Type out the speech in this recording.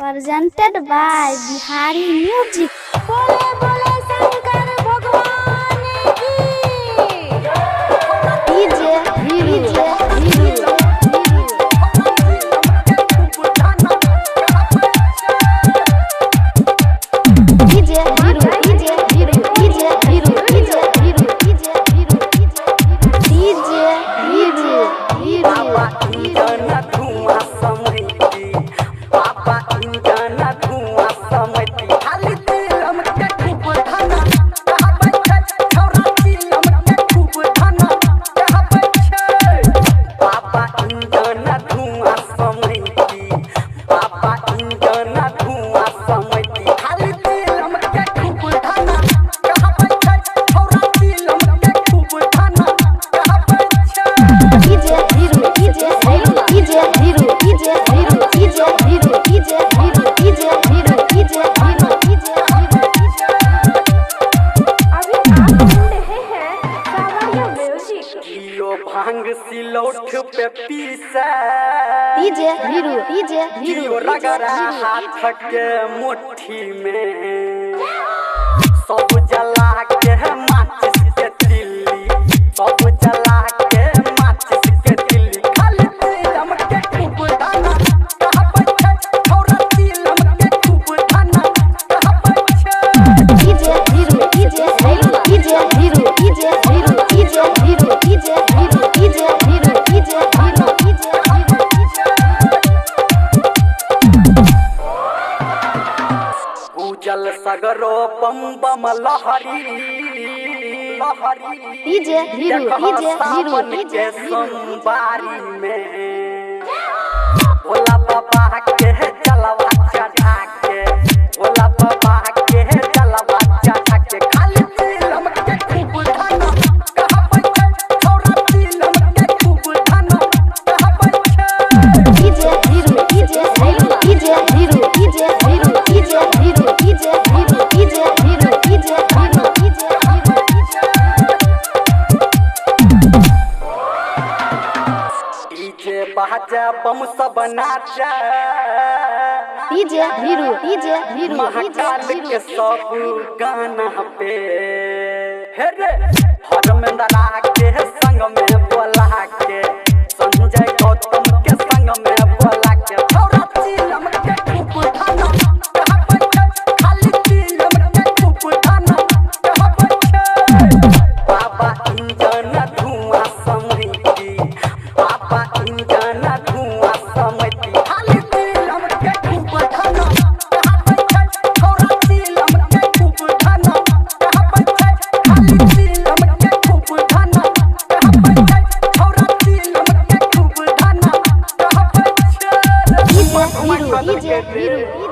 presented by Bihari Music. बोले बोले शंकर भगवान की DJ Viru. भांग सिलौठ पे पीसे DJ Viru. रगड़ा हाथ के मुट्ठी में सब जला के माचिस के तिल्ली सब जला के माचिस के तिल्ली खाली तिलम के खूब दाना कहाँ पर छै छोरा तिलम के खूब दाना कहाँ पर छै DJ Viru. जल सगरो बम बम लहरी DJ Viru. के सोमवारी में भोला बाबा के जलवा चढ़ा के भोला बाबा के जलवा चढ़ा के खाली तिलम के खूब धाना कहाँ पर छै छोरा तिलम के खूब धाना कहाँ पर छै DJ Viru. डीजे बाजा बम सब नाचा DJ Viru. महाकाल के सब गाना पे हे रे हरमेंद्रा के संग में बोला के संजय गौतम के संग में बोला के छोरा तिलम के खूब धाना कहाँ पर छै खाली तिलम के खूब धाना कहाँ पर छै बाबा इंजन धुआं समृद्धि बाबा इंजन धुआं समृद्धि खाली तिलम के खूब धाना कहाँ पर छै छोरा तिलम के खूब धाना कहाँ पर छै खाली तिलम के खूब धाना कहाँ पर छै छोरा तिलम के खूब धाना कहाँ पर छै DJ Viru.